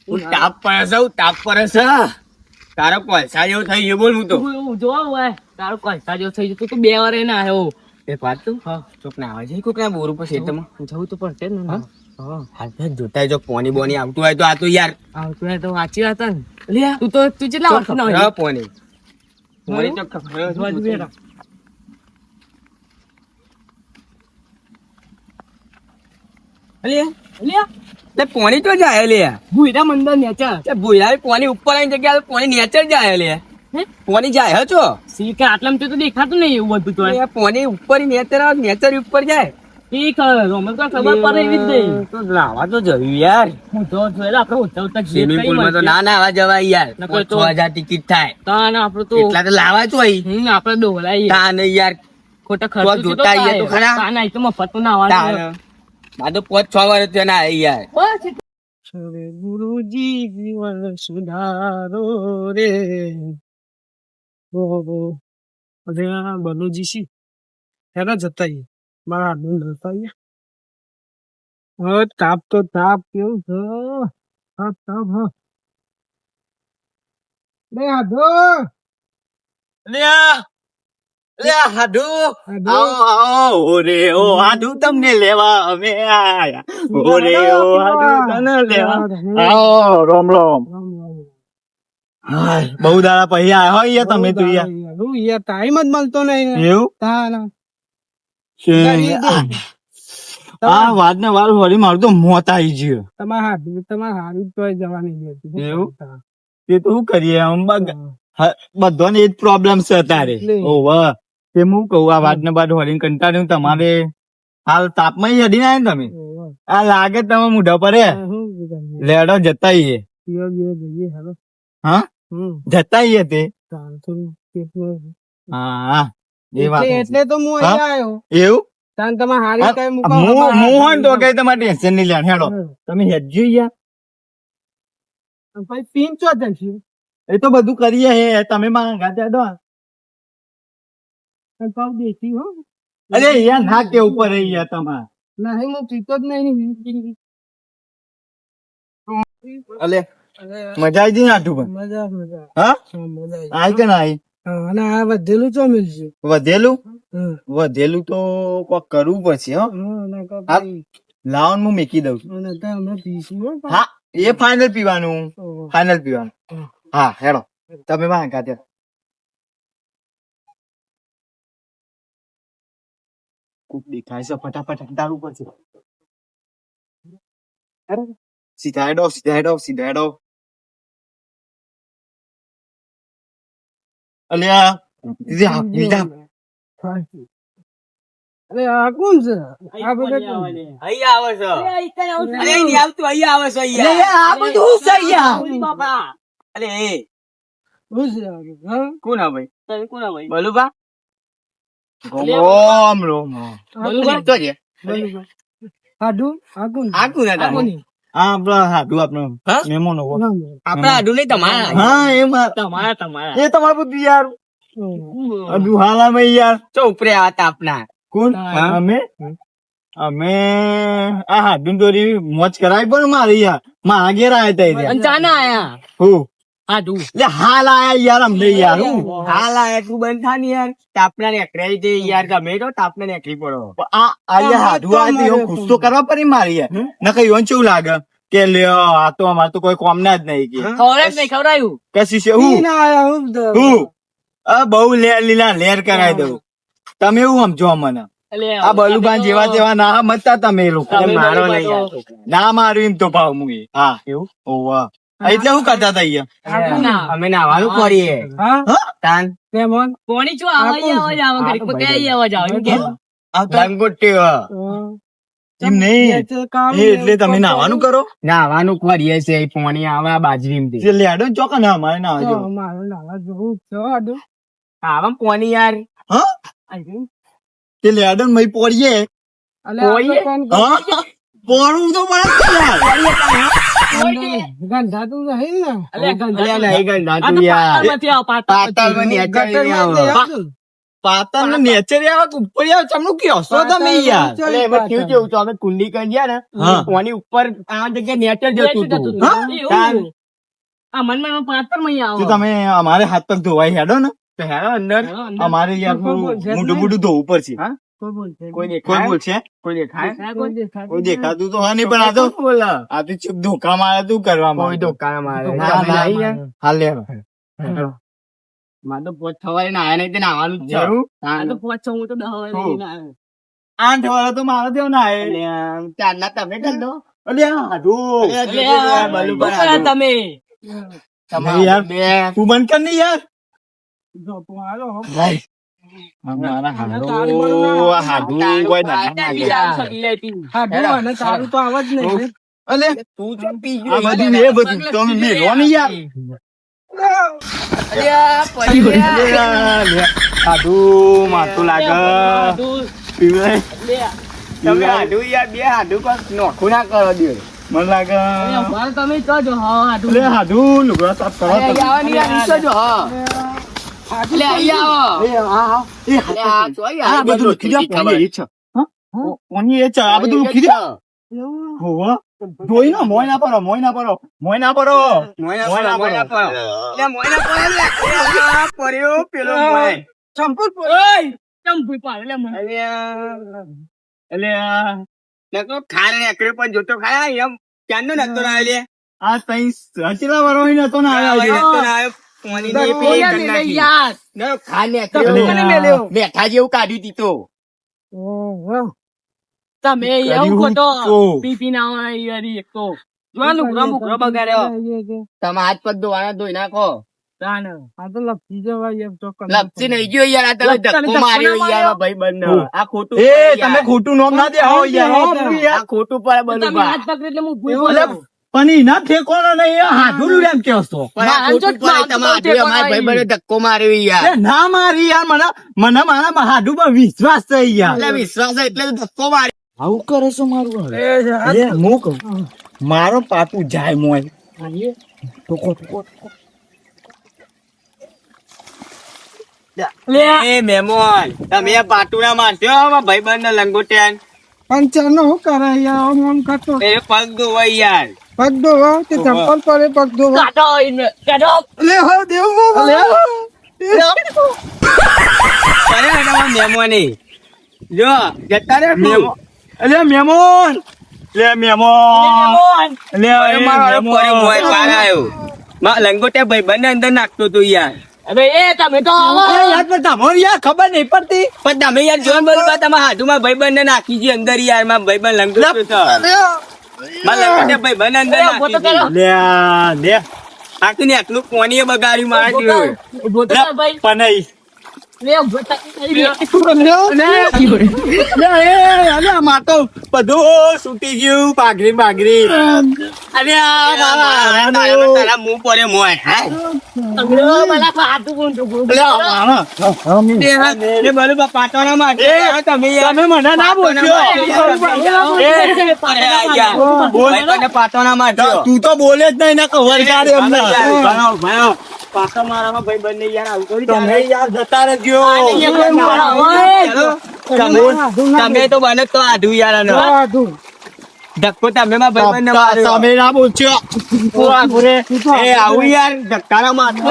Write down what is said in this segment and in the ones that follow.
હું તાપ પર છે તારો કોલસા જેવો થઈ ગયો બોલ. હું તો જોવા હોય તારો કોલસા જેવો થઈ જતો તું 2 વાર ના આવ્યો. એક વાત તું ચોક ના આવે છે કોક ના બોર ઉપર ખેતરમાં જવું તો પડશે જ ને. હાથ જોતા જો પોની બોની આવતું હોય તો આ તો યાર આવતું હોય તો સાચી વાત ને. તું કેટલા વર્ષ નો હા પોની પોની તો લે પોની તો જાય લે ભૂયરા મંદર નેચર ભૂયા પોની ઉપર આની જગ્યાએ પોની નેચર જાય લે પોની જાય હચો સી કે આટલામાં તો દેખાતું નહીં એવું બધું તો એ પોની ઉપર નેચર ઉપર જાય ઠીક રોમન તો ખબર પડે એવી જ નહીં. તો લાવા તો જવું યાર. હું તો જોયેલો આપણે ઉતરતા સ્વિમિંગ પુલ માં તો ના આવા જવાય યાર. નકર તો 6000 ટિકિટ થાય. તાન આપણે તો એટલા તો લાવા જ હોય. આપણે ડોલાઈએ તાન યાર ખોટા ખર્ચો તો જોતા આઈએ તો ખરા. તાન આઈ તો મફત ના આવવાનું. આ તો 5-6 વર્ષ ત્યાં ના આવી યાર. ગુરુજી જીવન સુધારો રે અરે આ બલુજી સી હેરા જતા મારા હાથનું નતા તાપ તો તાપ કેવું છે. તાપ તાપ હા લે હાડો હાડુ આવો રે ઓ હાડુ તમને લેવા અમે આયા. ઓરે ઓ હાડુ તને લેવા આવો. રોમ રોમ. હાય બહુ દાડા પછી આયા હો યાર તમે તો યાર ટાઈમ જ મળતો નહીં એવું તાના આ વાત ને વાર વળી મારું તો મોત આવી ગયું. તમારા હારું તો જવાની એવું તે તો શું કરીએ બધાને એ જ પ્રોબ્લેમ છે અત્યારે. ઓવા તે હું કહું આ વાત ને બાદ વળી કંટાળ્યું તમારે હાલ તાપમાં હેડી ના તમે આ લાગે તમે મોઢા પર લેડો જતા હા જતા તે હા એ વાત એટલે તો હું અહીંયા આવ્યો. એવું તાન તમારે હારી કઈ મોહન તો કઈ તમારે ટેન્શન નહીં લેવાનું. હેડો તમે હેડજો યાર ભાઈ પીન ચો જશે એ તો બધું કરીએ હે તમે મારા ગાતે દો. પાવ દેખી હો અરે યાર ના કે ઉપર રહી યાર તમારે નહીં હું પીતો જ નહીં. અલે મજા આવી ને આટું પણ મજા હા આઈ કે ના આઈ. અને આ વધેલું ચો મિલશે વધેલું તો કોક કરવું પડશે હો. લાવન હું મેકી દઉં છું. હા એ ફાઇનલ પીવાનું હા હેડો તમે માં કાતે કુક દેખાય છે ફટાફટ હટાડવું પડશે. સીધા હેડો અલ્યા અરે આ કોણ છે આ બધા અહીંયા આવે છે. અરે નહીં આવતું અહીંયા આવે છે. આ બધું છે યાર બાપા અરે એ હું છે હા કોણ આ ભાઈ તમે કોણ આ ભાઈ બલુબા રોમ બલુબા તો છે હાડુ આ કોણ આપણા હાડુ આપણો મેમોનો આપણા હાડુ નહીં તમારા હા એમાં તમારા એ તમારું બધું યાર અડુ હાલામાં યાર ચો ઉપરે આતા આપના કોણ અમે આ હાડુ દોરી મોજ કરાવી પણ મારી યાર મારા ઘેર આયા તા અંચાના આયા હું હાડુ લે હાલ આયા યાર અમને યાર હાલ આયા તું બંધ થા ને યાર તાપના નેકરાઈ દે યાર ગમે તો તાપના નેકરી પડો આ આયા હાડુ આ તો ખુશ તો કરવા પડી મારી યાર ન કઈ યોન ચેવું લાગે કે લ્યો આ તો અમાર તો કોઈ કોમ ના જ નહીં કે ખવડાયું કશી છે હું બહુ લીલા લેર કરાવી દઉં. તમે એવું સમજો મને આ બલુબાન જેવા તેવા ના મતતા તમે લોકો મારો ના મારું એમ તો ભાવ હું હા એવું ઓવા એટલે હું કરતા હતા અહીંયા અમે નાવાનું કરીએ તાન કોની છો આવાજ લંગોટી એમ નહીં એટલે તમે નાવાનું કરો નાવાનું કરીએ છે પોણી આવે બાજરી લેડો ચોકા ના અમારે નાવા આવા પોણી યાર હા તે લેડો મય પોડીએ પોણું તો ગંધાતું નહીં ને ગંધાતું યાર પાતાલ પાતળ ને નેચર આવા ઉપર યાર ચમનું કયો છો તમે યાર એટલે એમાં થયું કેવું તો અમે કુંડી કરી ગયા ને હા. કોની ઉપર આ જગ્યાએ નેચર જતું હતું હા? આ મનમાં પાત્ર માં તો તમે અમારે હાથ પગ ધોવાઈ હેડો ને તો હેરો અંદર અમારે યાર મોઢું મોઢું ધોવું પડશે હા? કોઈ કોઈ કોઈ દેખાય બોલશે કોઈ દેખાય કોઈ દેખાતું તો હા નહીં પણ આ તો બોલા આ તો ચૂપ ધોકા મારે તું કરવા કોઈ દુકાન મારે ના, તમે ના, નહીં યાર. હાલ લે મારે તો પોત થવાય ને આયા નહીં તે નાવાનું જ છે એવું? હા, તો પહોંચો હું તો 10 વાગે હું? ના આવે. 8 વાળા તો મારા દેવ ના આય એટલે આમ ચારના તમે કરી દો અલ્યા હાડું. અલ્યા, જોજો યાર, બલું પર ઉપર હાડું. તમે નહીં યાર. બે તું બંધ કર ને યાર જો તું હાલો હો. મારા તાળી હાડું મારું આ હાડું કોઈ ના બીજા યાર. સગી લેતી. હા, જો અને તારું તો આવાજ નહીં. અલે તું ચમ પી આ ગયો બધું એ બધું તમે મેળવો ને યાર અલ્યા, પડી ગયા. અલ્યા, લે. હાડું મારતું લાગે હાડું પીવડાય. લે. તમે હાડું યાર બે હાડું પર નોખું ના કરો દો મને લાગે અરે અમારે તમે તો જો હા હાડું. અલે હાડું લુગડા સાફ કરો અરે, તમે. અહીંયા આવો ને યાર, નીચે જો, હા. એટલે અહીંયા આવો. એ હા હા એ અરે, આ જો યાર, આ બધું લખી દે કોની એ છે હા કોની એ છે આ બધું લખી દે હોવા જોઈ ના મોય ના પડો મોય ના પડો મોય ના પડો મોયના મોયના પર, મોયના પર. પર. એટલે મોયના પર લે. આ પડ્યો પેલો મોય. ચંપલ ઓય ચંપલ પાડ લે મને. અલ્યા, એટલે નકરો ખાર નેકળ્યો પણ જોતો ખરા એમ ક્યાંનો નતો ના લે આ તઈ હચલા વાળો ઈ નતો ના આવ્યો નતો ના આવ્યો. પોણીની પેલી ઓયા કરી દે નાખી. યાર. નકરો ખાર તમે નેકળ્યો. મને મેલ્યો. બેઠા જેવું કાઢ્યું તી તો તમે એવું કર્યું ખોટો તો. પીપી ના હોય યાર એક તો જોવાનું ઉઘરા મુઘરા બગાડ્યો. તમે હાથ પગ ધોવાના ધોઈ નાખો તાન આ તો લપસી જવાય એમ તો લપસી નહીં ગયો યાર આ તમે લપસી ધક્કો ધક્કો માર્યો ના યાર માર્યો? ભાઈ બંધ હું? આ ખોટું એ પડે તમે યાર. ખોટું નામ ના દે હો યાર હો, પેલું યાર આ ખોટું પડે બધું તમે હાથ પકડી એટલે હું ભૂલ અલે, બોલ્યો. પણ ઈના ઠેકોનો નહીં એ હાડું એમ કેવો છો પણ આ મારા ખોટું જો પડે તમે મારા હાથે અમારા ભાઈ બંને ધક્કો માર્યો યાર એ ના મારી યાર મને મારા હાડું પર વિશ્વાસ છે યાર એટલે વિશ્વાસ છે એટલે તો ધક્કો માર્યો આવું કરે છો મારું એ યાર. અરે હું કહું મારો પાપુ જાય મોય લે એ મેમોન તમે આ પાટુડા મારજો ભાઈ બંને લંગોટ્યા પંચરનો હું કરે યાર આમ આમ કરતો એ પગ ધોવાય યાર પગ ધોવા તે ચંપલ પડે પગ ધોવા કાઢો ઇને કાઢો લે હો દેવ અરે એના મેમોની જો જતા રે તું. અલે મેમોન લે મેમોન લે અરે મારો હારો પડ્યો મોય પાર આવ્યો લંગોટ્યા ભાઈ બંને અંદર નાખતો તું યાર અબે એ તમે તો આવો યાર પણ તમારી યાર ખબર નહીં પડતી પણ તમે યાર જોન બોલું તમારા હાથમાં ભાઈ બંને નાખી છે અંદર યાર માં ભાઈ બંધ લંગોટ્યો છે માં લંગોટ્યા ભાઈ બંને અંદર નાખી છે લે લે આખી ને આટલું કોણીએ બગાડ્યું મારા જેવું. બોતા ભાઈ પનઈ લે બોતા અલે આમાં તો બધું છૂટી ગયું પાઘરી બાઘરી અરે આ મારા હારાનું. તારા મું પડે મોય હા મને પાટું કોણ તો અલે આ મારા. એ બોલું પાટોના માટે તમે યાર તમે મને ના બોલજો પાટોના માટે તું તો બોલે જ નહીં ને કવર કાઢે અમને પાટો મારામાં ભાઈ બંને યાર આવું કરી તમે યાર જતા રહેજો તમે તો બને તો આધું યાર આનો. ધક્કો તમે માં ભાઈ બંને માર્યો. તમે ના બોલજો એ આવું યાર ધક્કાના મારતો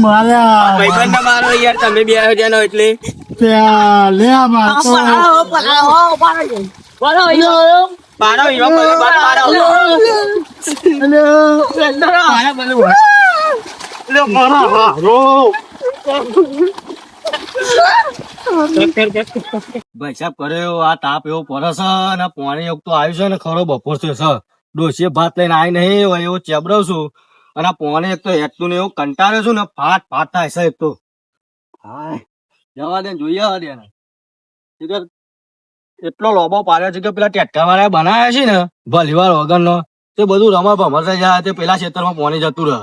મારા ભાઈ બંને મારો યાર તમે બે જણો એટલે લે મારતો પાડો હીરો પાડો પાડો ભાઈ સાહેબ કર્યો આ તાપ એવો પડે છે અને પાણી એક તો આવ્યું છે ને ખરો બપોર છે ડોસીએ ભાત લઈને આવી નહીં હોય એવો ચેબડવ છું અને આ પાણી એક તો હેઠતું ને એવું કંટાળ્યો છું ને ફાટ ફાટ થાય છે એક તો હાય જવા દે ને જોઈએ દે ને એટલો લોબો પાડ્યો છે કે પેલા ટેટકા વાળા બનાવ્યા છે ને ભલીવાર વગરનો તે બધું રમર ભમર થઈ જાય તે પેલા ખેતરમાં પાણી જતું રહે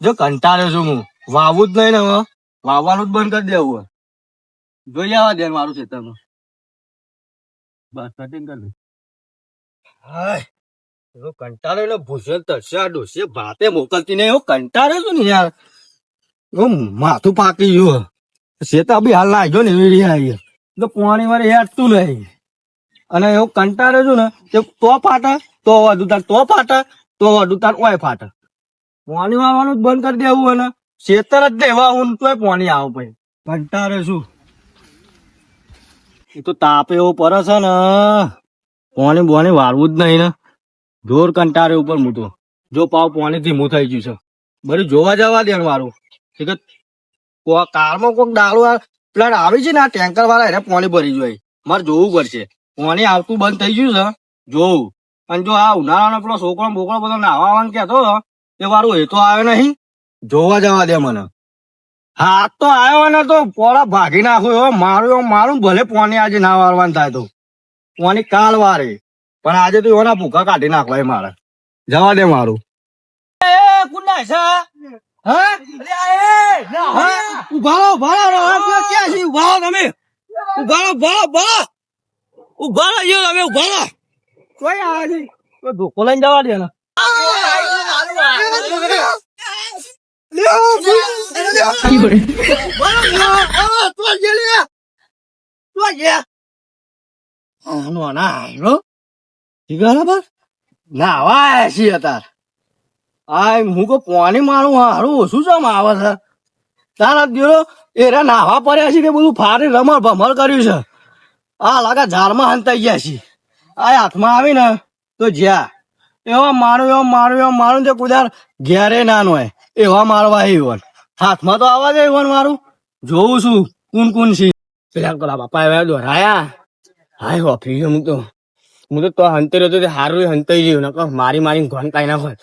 જો કંટાળ્યો છું હું વાવવું જ નહીં ને હવે વાવવાનું જ બંધ કરી દેવું જોઈ આવવા દે મારું ખેતરમાં બસ કટિંગ કરી દે હાય એવો કંટાળો એટલે ભૂસે તરશે આ ડોસીએ ભાતે મોકલતી નહીં એવો કંટાળ્યો છું ને યાર માથું પાકી ગયું શેતા બી હાલ લાગ્યો ને એવી રહ્યા તો પાણી વાળી હેઠતું નહીં અને એવું કંટાળે છું ને કે તો ફાટે તો વધુ તાર તો ફાટે તો વધુ તાર ઓય ફાટે પાણી વાળવાનું જ બંધ કરી દેવું અને શેતર જ દેવા હું તોય પાણી આવું ભાઈ કંટાળે છું એ તો તાપ એવો પડે છે ને પાણી બોણી વાળવું જ નહીં ને જોર કંટાળે ઉપર હું તો જો પાવ પાણી ધીમું થઈ ગયું છે બધું જોવા જવા દે મારું કે કારમાં કોઈક દારૂ પેલા આવી છે ને આ ટેન્કર વાળા એને પાણી ભરી જોઈએ મારે જોવું પડશે પાણી આવતું બંધ થઈ ગયું છે જોવું અને જો આ ઉનાળાનો પેલો છોકરો બોકરો બધો નાવા આવવાનું કહેતો એ વારું એ તો આવે નહીં જોવા જવા દે મને હાથ તો આવ્યો ને તો પોળા ભાગી નાખું એવો મારું ભલે પાણી આજે ના વારવાનું થાય તો પાણી કાલ વારે પણ આજે તો એના ભૂખા કાઢી નાખવા મારે જવા દે મારું ધોકો લઈને જવા દે ને નાવા છીએ તાર આ હું કો પાણી મારું હારું ઓછું ચમ આવે છે તારા દીરો એરા નાવા પડ્યા છે કે બધું ફારી રમણ ભમર કર્યું છે આ લાગા ઝાડમાં હંતાઈ ગયા છે આ હાથમાં આવી ને તો જ્યાં એવા મારું તે કુદાર ઘેરે ના હોય એવા મારવા એવન હાથમાં તો આવવા દે એવન મારું જોઉં છું કોણ છે પેલા પેલા બાપા એવા દોરાયા હાય ઓફી હું તો હંતેર હતો તે હારું હંતાઈ ગયું ને મારી ઘન કાઈ ના હોય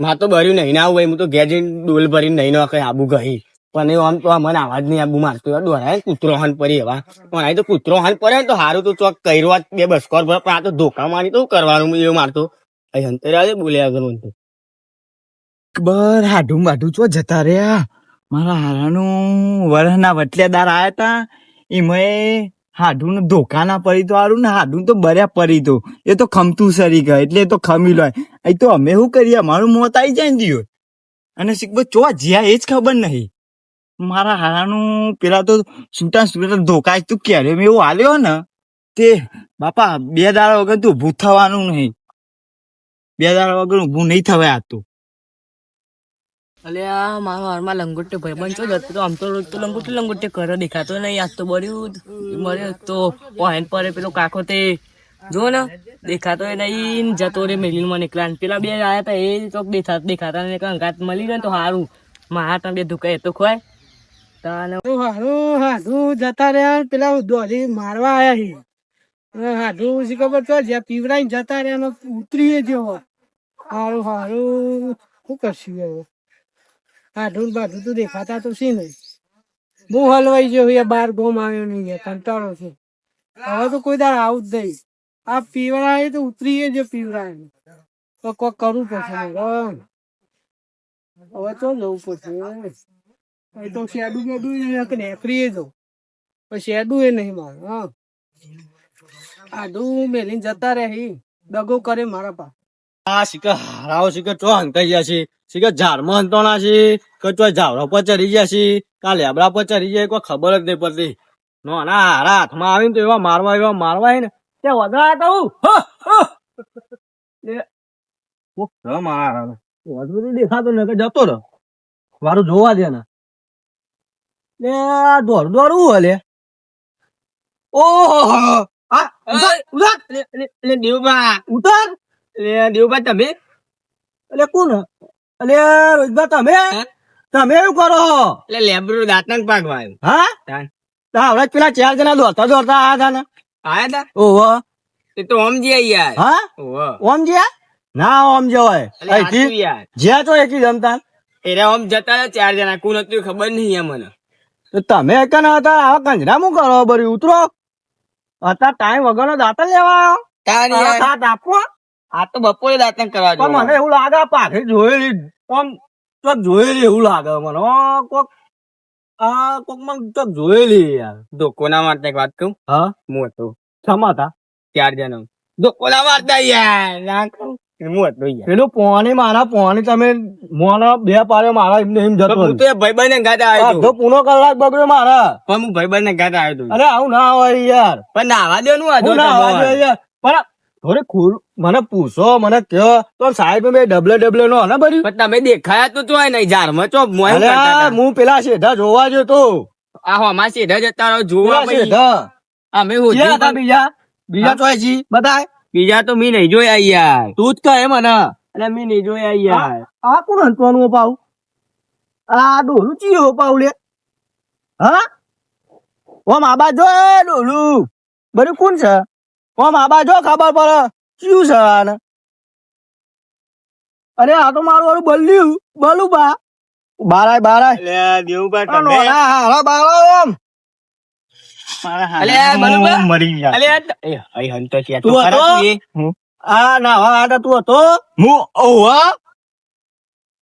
માં તો ભર્યું નહીં ના આવું હું તો ઘેર જઈને ડોલ ભરીને નહીં ના કઈ આબુ ગઈ પણ આમ તો મને આવાજ નહીં આબુ મારતો દોરાય કૂતરો હાન પડી એવા પણ આ તો કૂતરો હાન પડે ને તો હારું તો ચોક કર્યો બે બસકોર ભરે પણ આ તો ધોકા મારી તો કરવાનું એવું મારતો હંતેરા બોલ્યા કરું તો બર હાડું બાડું ચો જતા રહ્યા મારા હારાનું વરહના વટલેદાર આયા તા એમાં હાડું ને ધોકા ના પડી તો હારું ને હાડું તો બર્યા પડી તો એ તો ખમતું સરી ગયા એટલે એ તો ખમી લો એ તો અમે શું કરીએ અમારું મોત આવી જાય ને દિયો અને શીખબો ચો જ્યાં એ જ ખબર નહીં મારા હારાનું પેલા તો છૂટા ધોકા તું ક્યારે મેં એવું હાલ્યો ને તે બાપા 2 દાડા વગર તું ઊભું થવાનું નહીં 2 દાડા વગર ઊભું નહીં થવાય આ તો અલે આ મારો હારમાં લંગોટે ભાઈબંધ છો જતો તો આમ તો રોજ તો લંગોટે કરે દેખાતો નહીં આજ તો બળ્યું મળ્યો તો પહેન પરે પેલો કાકો તે જો ને દેખાતો નહીં જતો રે મેલીન મને એકલા પેલા 2 આયા હતા એ ચોક દેખાતા ને અંગાત મળી ગયો તો સારું મારા તમે 2 ધુકા એ તો ખવાય હાડું જતા રહ્યા પેલા દોડી મારવા આયા છે હાડું શી ખબર તો જ્યાં પીવડાઈ જતા રહ્યા ઉતરીએ જેવો હારું શું કરશું હવે હાડું બાડું તો દેખાતા તો છે નહીં બહુ હલવાઈ ગયો બાર ગોમ આવ્યો નહીં કંટાળો છે હવે તો કોઈ દાર આવું જ નહીં આ પીવડાય તો ઉતરીએ જ પીવડાય તો કોક કરવું પડશે હવે તો જવું પડશે એ તો શેડું નેકરીએ જો પણ શેડું એ નહીં મારે હા આડું મેલીને જતા રહે દગો કરે મારા પા આ શિખર હારાઓ શિખર ચો હંતાઈ ગયા છે શિખર ઝાડમાં હંતોણા છે કે ચો ઝાવડા પર ચડી ગયા છે કા લેબડા પર ચડી જાય કોઈ ખબર જ નહીં પડતી ના હારા હાથમાં આવીને તો એવા મારવા ને તે વદરા તો મારા વધુ દેખાતો ને કે જતો રહો મારું જોવા દે ને લે દોડું હલે ઓહો દેવબા ઉતર દેવબા તમે એટલે કોણ એટલે રોજબા તમે એવું કરો એટલે લેબરો દાંતન પાકવા આવ્યો હા હમણાં પેલા 4 જણા દોડતા આયા હતા ને આયા તા ઓહો એ તો ઓમ ગયા યાર હા ઓહો ઓમ જ્યા ના ઓમ જવાય એટલે હાચું યાર જ્યાં તો એકી જમતા એરા ઓમ જતા હતા 4 જણા કોણ હતું ખબર નહીં યાર મને તો તમે એકન હતા આવા કંજરા કરો બરી ઉતરો અત્યારે ટાઈમ વગરનો દાંતન લેવા આવ્યો દાંત આપો આ તો બપોરે દાંતન કરવા પણ મને એવું લાગે પાછી જોયેલી આમ ચોક જોયેલી એવું લાગે મને કોક મને ચોક જોયેલી યાર ધોકો ના મારતા એક વાત કહું હા મોટો ક્ષમા હતા 4 જણા ધોકો ના મારતા યાર ના કહું હું હતો યાર. પેલું પોણી મારા પોણી તમે મોનો બે પાડ્યો મારા એમને એમ જતો હું તો એ ભાઈબંધને ગાતા આવ્યો અડધો હતો. પૂનો કલાક બગડ્યો મારા. પણ હું ભાઈબંધને ગાતા આવ્યો હતો. અરે આવું ના હોય યાર. પણ નાવા દો નું હું ના હોય યાર. પણ થોડી ખુર મને પૂછો મને કયો તો સાહેબ મેં ડબલે નો ને ભર્યું. પણ તમે દેખાયા તો ચોય નહીં ઝાડમાં ચો મોય અરે કરતા હતા. હું પેલા શેઠા જોવા ગયો તો. આ હોમાં સીધા જતા રહો જોવા પેલા પછી શેઠા. અમે ક્યાં હોધી હતા પણ- બીજા ચોય છી બતાય. બીજા તો મી નહીં જોયા યાર. તું જ કહે મને. અરે મી નહીં જોયા યાર. આ કોણ હંતવાનું પાવ? આ ડોલું ચિયો પાવ લે? હા? ઓમ આબા જો એ ડોલું. બધું કોણ છે? ઓમ આબા જો ખબર પડે. ચિયું છે આને? અરે આ તો મારું વાળું બલ્યું. બલું બા. બારાય. અલ્યા દેવુભા આ તમે નોના હારા બાળા ઓમ. અલ્યા બલુભા મરી ગયા. અલ્યા એ હઈ હંતો છે તું તો ખરા હતો? તું એ? આ ના હા તું હતો? હું ઓવા.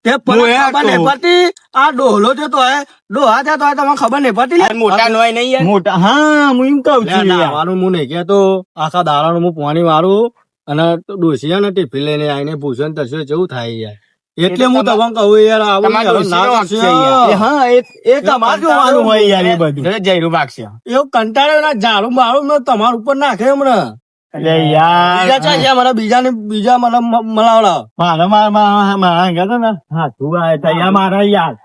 તે હું પણ એ ખબર નહીં હતો. પડતી. આ ડોહલો છે તો હે ડોહા છે તો હે તમને ખબર નહીં પડતી આ મોટા નોય નહીં યાર. મોટા હા હું એમ કઉ છું યાર. નાવાનું હું નહીં કેતો આખા દાડાનું હું પાણી વાળું અને ડોસિયા ને ટિફિન લઈને આવીને પૂછે ને તરસે જેવું થાય યાર એટલે હું તમને કહું યાર આવું તમારે યાર, ના ડોશીનો કરશો. હક છે યાર. એ હા એ તમારે જોવાનું હોય યાર એ બધું જોડે જયરૂ ભાગશે. એવું કંટાળ્યો ના ઝાડું બાળું મેં તમારા ઉપર નાખે હમણાં અરે બીજા ચા છે મને બીજા મને મલાવડા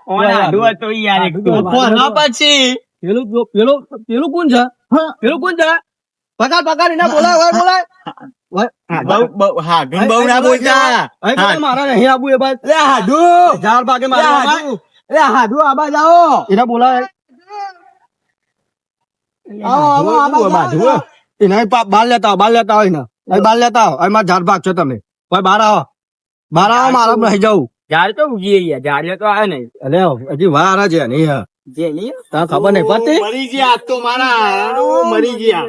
ઓન આડું હતો યાર એક તો. પછી પેલું કોણ છે પેલું કોણ છે પકડ એને બોલાય બહુ ના બોલતા. મારા નહીં આબુ એ બાદ ઝાડ પાકે હાડુ આબા જાઓ એને બોલાય આવો એને બાર લેતા આવો એને બાર લેતા આવો મારા ઝાડ પાક છો તમે બહાર આવો મારા નહીં જાઉં ઝાડ તો ઉગીએ યાર. ઝાડ તો આવે નહીં. અરે હજી વાર છે નહીં હા જે નહીં તને ખબર નહીં પડતી મરી ગયા તો મારા મરી ગયા.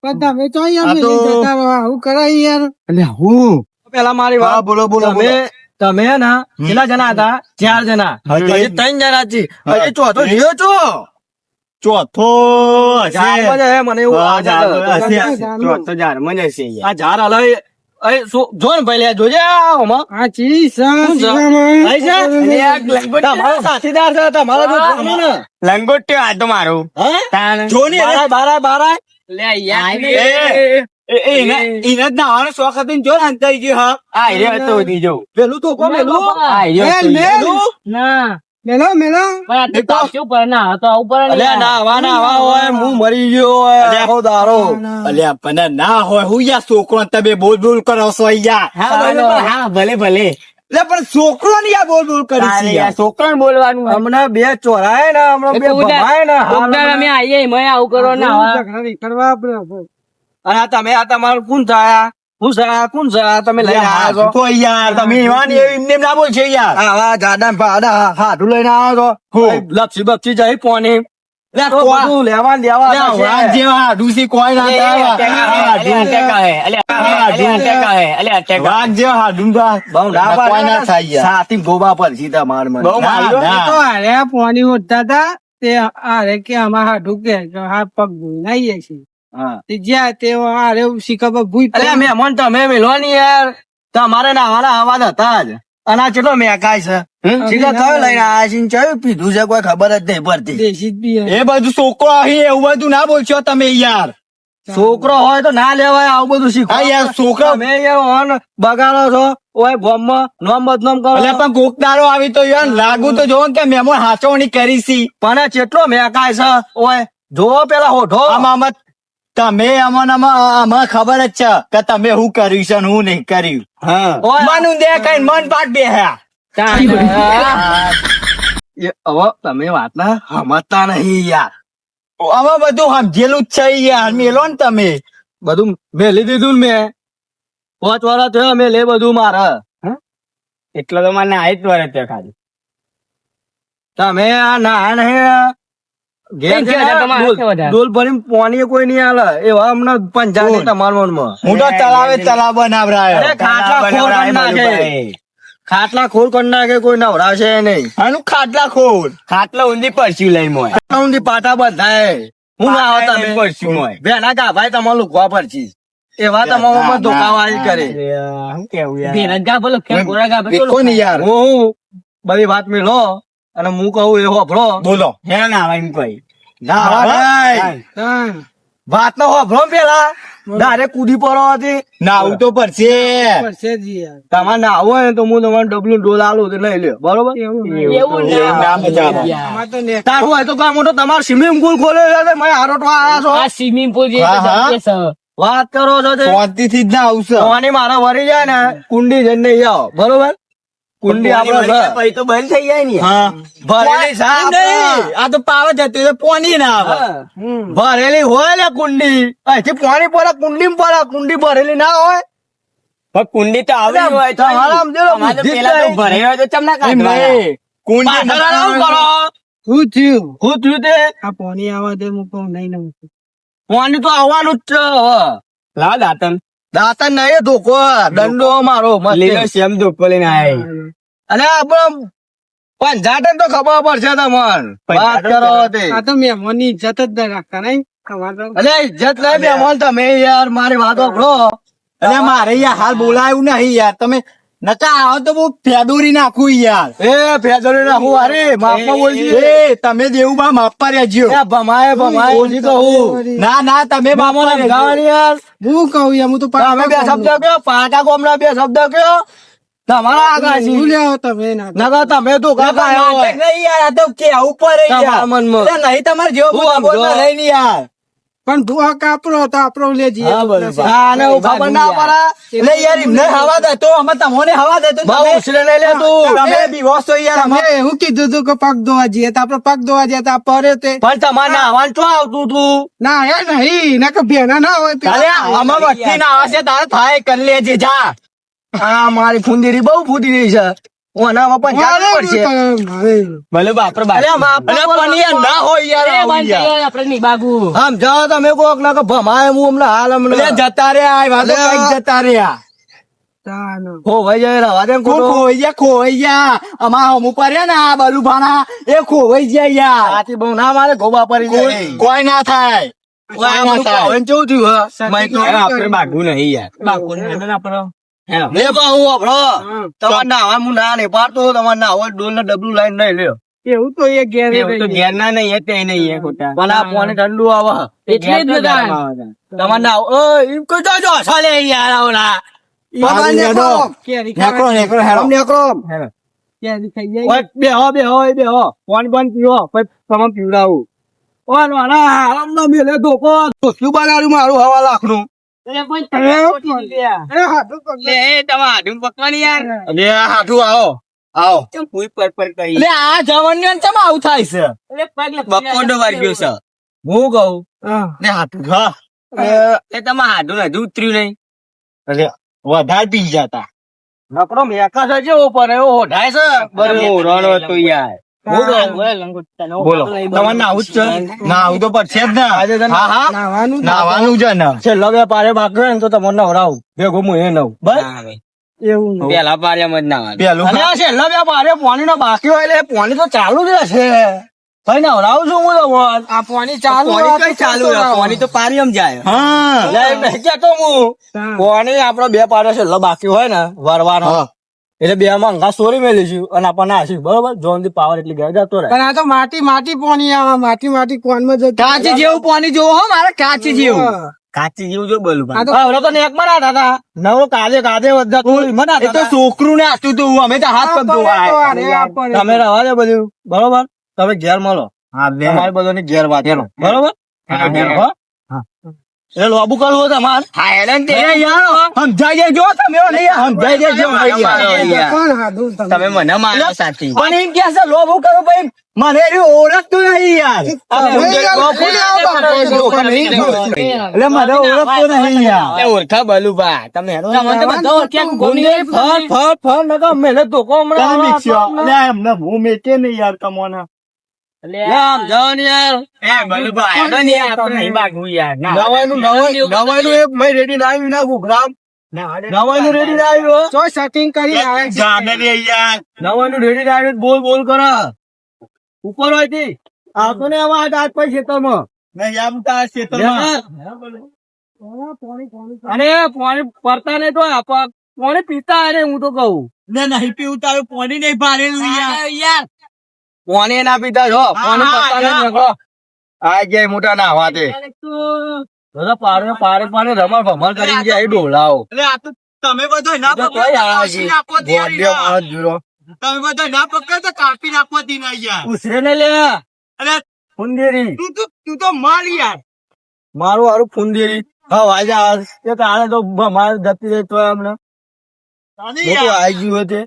પણ તમે તો અહીંયા આ તો- મેલી જતા રહો. આવું કરાય યાર. એટલે હું પેલા મારી વાત બોલો તમે હે ને કેટલા જણા હતા 4 જણા હજી 3 જણા છે હજી ચોથો જીયો છો ચોથો ઝાડમાં જ હે, મને એવું લાગે છે. તો ઝાડમાં જ હશે યાર. આ ઝાડ હલાય જો ને ભાઈ લે જોજે આમાં આ ચીજ છે, શું છે? શીખામાં. ભાઈ છે? અરે આ લંગોટ તમારો સાથીદાર છે તમારો જો જાણે ને. લંગોટ્યો આ તો મારો. હે? તાણ. જો ને બારાય લે યાર. એને જ નાવાનો શોખ હતો ને જો ને અંતરી ગયો હા આ રે હતો દી જો. પેલું તો કો પેલું આ રે મેલ, હતો ઈ. મેલ. ના મેલો મેલો પણ આ તો તાપશું પર ના હતો આવું પર અલ્યા નાવા હોય હું મરી ગયો હોય આખો દારો અલ્યા પણ ના હોય હું યાર છોકરો તમે બોલ કરો છો યાર. હા ભલે ભલે. એટલે પણ છોકરો ને યાર બોલ કરી છે યાર યાર. છોકરાને બોલવાનું હોય. હમણાં બે ચોરાય ને હમણાં બે ભમાય ને કોકદાર અમે આવીએ મેં આવું કરો ના ઝઘડા નહીં કરવા આપણે. અને આ તમે આ તમારું કોણ થયા હું છે કોણ છે આ તમે લઈને આવ્યા છો તો યાર તમે એવા ને એમને ના બોલ છે યાર. આવા જાડા ભાડા હાથું લઈને આવ્યો છો લપસી બપસી જાય પોની તો બધું લેવા ને દેવા અલ્યા છે. વાઘ જેવા હાડુસી કોઈ ના થાય. વાઘ જેવા હાડું તો બહુ ના કોઈ પાડે ના ને. થાય યાર. સાથી ગોબા પર સીધા માર મને બહુ માર્યો. ના, એ તો હારે પાણી ઓઢતા હતા તે હારે કે આમાં હાડું કે હા પગ ધોઈને આવીએ છીએ હા. તે જ્યાં તે હારે શીખા પર ભૂઈ અરે મહેમાન તમે મેલો ની યાર તમારે નાવાના આવાજ હતા જ અને આ કેટલો મેકાય છે શીખા કયો લઈને આયા છે ને ચયું પીધું છે કોઈ ખબર જ નહીં પડતી દેશી જ બી હે. એ બધું છોકરો અહીં એવું બધું ના બોલશો તમે યાર. છોકરો હોય તો ના લેવાય આવું બધું શીખો હા યાર છોકરો તમે યાર ઓન બગાડો છો ઓય ગોમમાં નોમ બદનામ કરો એટલે પણ કોકદારો આવી તો યાર લાગુ તો જોવો કે મહેમાન હાચવણી કરી સી. પણ આ કેટલો મેકાય છે ઓય જોવો પેલા હોઠો આમાં તમે અમને ખબર જ છે કે તમે શું કર્યું છે ને હું નહીં કર્યું. ઓય મન દે કઈ મન પાટ બે હે. એ હવે તમે વાત ના સમજતા નહીં યાર અમે બધું સમજેલું જ છે યાર મેલો ને તમે. બધું મેલી દીધું ને મેં 5 વર્ષ થયો મેં લે બધું મારે એટલો તો મને આઈ જ વરે તે ખાલી. તમે આ ના નહીં ઘેર છે ને, તમારે ડોલ- કેવા વધારે? ડોલ ભરીને પાણી કોઈ નહીં હાલે એવા હમણાં પંચાયત તમારા મનમાં હું તો તલાવે તલાવ બનાવરાયો. અરે ખાટલા ખોર કરી નાખે. ખાટલા ખોલ કરી નાખે કોઈ નવરાશે નહીં આનું ખાટલા ખોર. ખાટલા ઊંધી પરસ્યું લઈ મોય. ઊંધી પાટા બંધાય હું ના આવો તમે પરસ્યું મોય. વેના કા ભાઈ તમારું લુકવા પરચી એવા તમામ ધોકાવાળી કરે. શું કેવું યાર? ભેરંગા બોલો કેમ ગોળાગા બોલો. દેખો ને યાર, હું બધી વાત મેલો અને હું કહું એ હોભળો. બોલો. હે ના આવે એમ કોઈ. ના ભાઈ, તાન. વાત નો હોભળો પેલા. ડાયરેક્ટ કૂદી પડો હતી. નાવું તો પડશે. પડશે જ યાર. તમારે નાવું હોય ને તો હું તમારે ડબલું ડોલ આલું તો લઈ લ્યો, બરોબર? એવું ના મજા આવે. આમાં તો ને તારું હોય તો કામ મોટો તમારો સ્વિમિંગ પુલ ખોલ્યો છે, મેં આરોટવા આયા છો. આ સ્વિમિંગ પુલ જે હા, હા. જગ્યા છે. વાત કરો છો તે. શાંતિથી જ ના આવશે. પાણી મારા વરી જાય ને કુંડી જઈને નહીં આવો, બરોબર? કુંડી આપડે પછી તો બંધ થઈ જાય ને. હા ભરેલી સાપ નહીં. આ તો પાવર જતી હોય તો પાણી ના આવે. ભરેલી હોય ને કુંડી, અહીંથી પાણી પડે કુંડી પડે, કુંડી ભરેલી ના હોય. પણ કુંડી તો આવી જ હોય તો તમારા આમ જોડે અમારે તો બુદ્ધિ જ પેલા તો નહીં. ભરાઈ હોય તો ચમ ના એમ કાઢવાના? નહીં. પાછળ આવું કરો. શું થયું? શું થયું તે? આ પાણી આવા દે હું કહું નહીં ને મૂકું. પાણી તો આવવાનું જ છે હવે. લાવ દાતન. દાતા નહીં ધોકો, દંડો મારો લીલો મસ્ત. શેમ ધોકો લઈને આયા. અને આપણે પંજાટન તો ખબર પડશે તમને. વાત કરો તે. આ તો મહેમાનની ઇજ્જત જ ના રાખતા નહીં તમારે તો. અરે ઇજ્જત લઈ બેમોલ તમે યાર, મારી વાત સાંભળો. અરે મારે યાર હાલ બોલાયું નહીં યાર. તમે નતા આવો તો હું ફેદોરી નાખું યાર. એ ફેદોરી નાખું અરે માપમાં બોલજી. એ તમે દેવું બા માપ પર રહેજો. એ ભમાય ઓછી કહું. ના ના તમે માપ પર રહેજો. સમજાવવાની યાર. હું કહું યાર હું તો તમે બે શબ્દ કયો, પાટા ગોમના બે શબ્દ કયો. તમારા આગળ છે. શું લેવો તમે ના નકર તમે તો કાકા આવ્યો હોય. નાટક નહીં યાર, આ તો કેવું પડે યાર. તમારા મનમાં. અરે નહીં તમારે જેવો હું બોલતા સમજો. નહીં ને યાર. પણ ભૂવા કાપરો તો આપણો લેજી હા, બરોબર. હા, અને હું ખબર ના પડે. એટલે યાર એમને હવા દે તો અમે તમને હવા દે તો બહુ તમે- ઉછળે લઈ લે તું. તમે બીવોશ તો યાર અમે- તમે એવું કીધું તું કે પગ ધોવા જઈએ તો આપડે પગ ધોવા જઈએ તો આ પરે તે પણ તમારે નાવાનું શું આવતું તું? ના હે નહીં ના કે ભેના ના હોય પેલા અરે ના હોય. આમાં વસ્તી ના આવશે તારે થાય કરી લેજે જા. આ મારી ફુંદીરી બહુ ફૂટી રહી છે. ઓનામાં પણ જાવું પડશે. મારે ભલે બાપરો બાપ. અરે આમાં અરે પણ યાર ના હોય યાર એ આવું બંધ યાર. થઈ ગયો આપણે નહીં બાગુ. આમ જાઓ તમે કોક ના કે ભમાય હું હમણાં હાલ અરે હમણાં જતા રહ્યા આ વાતો અરે કઈક જતા રહ્યા. તાનો. ખોવાઈ જાય રવા દે ને હું ખોટો. ખોવાઈ ગયા. અમારા હમું પડ્યા ને આ બલુભાણા એ ખોવાઈ ગયા યાર. આથી બહુ ના મારે ગોબા પડી જાય. કોઈ ના થાય. ઓય, આ બધું પાવન કેવું થયું હા? મેં તો- અરે આપણે બાગવું નહીં યાર. બાગુને હેડો આપણો. હેલો. લે બા હું વાપરો. તમારે નાહવા હું ના નહીં પાડતો. તમારે નાહવા ડોલ ને ડબલું લાઈન નહીં લ્યો. એવું તો એ ઘેર એવું તો ઘેર ના નહીં એ તે નહીં એ ખોટા. પણ આ પાણી ઠંડુ આવે. એટલે જ બધા. તમારે નાહ એમ કહી જો ચાલે યાર આવલા. બાબા નેકળો. કેરી નેકળો નેકળો હેરો. નેકળો. કેરી થઈ જાય ઓય, બેહો બેહો. પાણી બંધ પીવો પછી તમે પીવડાવું. ઓય નાના આરામ ના મેલે ધોકો. શું બનાવ્યું મારું 1.5 લાખનું? એ હાથું પગ લે એ તમારે હાડું પકવાની યાર. અલે આ હાથું આવો. આવો. કેમ ભૂઈ પર પર કરી? એટલે આ જવાનીઓ ને ચમ આવું થાય છે? એટલે પગ લપસી જાય. બકોડો વાગ્યો છે. હું કહું. હા ને હાથું ખા. એ તમારે હાડું હજુ ઉતર્યું નહીં. અરે વધારે પી જતા. નકરો મેકા છે જેવો પણ એવો હોઢાય છે. બરોબર રણો હતો યાર. હું કહું. બોલે લંગોટનો. બોલો તમારે નાવું જ છે. નાવું તો પડશે જ ને. આજે તને- હા હા નાવાનું નાવાનું છે ને. છેલ્લો વેપારે બાકી હોય ને તો તમને નવડાવું. ભેગું હું એ નવ. બસ. ના હવે. એવું નહીં. પેલા પાર્યામાં જ ના આવે. પેલું અને આ છેલ્લા વેપારે પાણી નો બાકી હોય એટલે પાણી તો ચાલુ જ રહેશે. ભાઈ નવડાવું છું હું તમને. આ પાણી ચાલુ પાણી કઈ ચાલુ છે? પાણી તો પાર્યામાં જાય. હા એટલે એમ નહીં કહેતો હું. હા. પાણી આપડે બે પાડે છેલ્લો બાકી હોય ને વરવાનો હા. એટલે બે માં અંગા સોરી મેલીશું અને આપણને આશું બરોબર જોન થી પાવર એટલી ગયા જતો રહે. પણ આ તો માટી પાણી આવે માટી કોનમાં જતું કાચી જેવું પાણી જોવો હો મારે કાચી જેવું. હા. કાચી જેવું જો બોલું આ તો હવે તો નેક માં નાતા હતા. નવો કાદે વધતા થોડી માં નાતા એ તો હતા. છોકરું ને આતું તું અમે તો હાથ પગ ધોવાય. તમે રવા દે બધું બરોબર. તમે ઘેર મળો. હા બે તમારી બધાની ઘેર વાત બરોબર. હા, ઘેર, હા. હો? એટલે લોબુ કરવું તમારે. હા હેલન તે એ યાર સમજાઈ દેજો તમે હો નહીં સમજાઈ દેજો યાર. કોણ હાથું તમે? તમે મને મારો સાથી. પણ એમ કે છે લોબુ કરું ભાઈ મને એની ઓળખતું નહીં યાર. તમે યાર લોબુ કોને આવો બાપો? એટલે મને ઓળખતું નહીં યાર. એ ઓળખા બલુભા તમે હેરો. તમને તો બધો ક્યાંક ગોંડે ફર નકર મેલે ધોકો હમણાં. એમને હું મેકે નહીં યાર તમોને. એટલે લે આમ જાઓ ને યાર. એ બલુભા હેડો ને યાર, આપણે નહીં ભાગવું યાર. ના. નવાઈનું એક મેં રેડી ના આવ્યું ના ગુગરામ. નવાઈનું રેડી ના આવ્યું હો. તો સેટિંગ કરી આવે છે. જાને રે યાર. નવાઈનું રેડી ના આવ્યું બોલ બોલ કરે. ઉપર હોય થી આવતો ને આવા આજ પછી ખેતરમાં. નહીં આમ તા ક્ષેત્રમાં. અરે પાણી પડતા નહીં તો પાણી પીતા અરે હું તો કહું ને નહીં પીવું તારું પાણી નહીં ભારેલું યાર યાર પાણી ના પીતા છો પાણી પડતા નહીં નીકળો. આ ગયા મોટા નાવા તે બધા પારે રમણ ભમણ કરીને ગયા એ ડોલાઓ એટલે આ તો તમે બધો ના તો પકડો તોય તો આવે કાપી છે. નાખો તે યાર. ગોડ્યો માણસ જુરો. તમે બધો ના પકડો તો કાપી નાખો તે ના યાર ઉછરે ને લે અરે ફુંદેરી તું તો માર યાર મારું હારું ફુંદેરી હા વાજા એ તાણે તો મારે જતી રહી તો હમણાં તાને મોટું યાર આવી ગયું હતું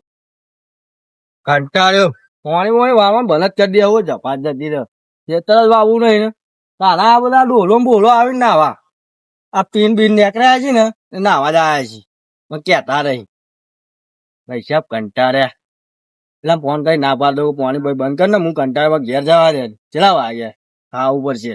કંટાળ્યો પાણી વાણી વાવવાનું ભલે જ કરી દે આવો ઝપાટ જતી રહે ખેતર જ વાવવું નહીં ને તારા આ બધા ડોલો ને બોલો આવીને નાવા આ પીન બીન નીકળ્યા છે ને એ નાવા જ આવ્યા છે મને કહેતા રહી પૈસા કંટાળ્યા એટલે ફોન કરી ના પાડો પાણી ભાઈ બંધ કર ને હું કંટાળવા ઘેર જવા દે ચલા વાગ્યા હા ઉપર છે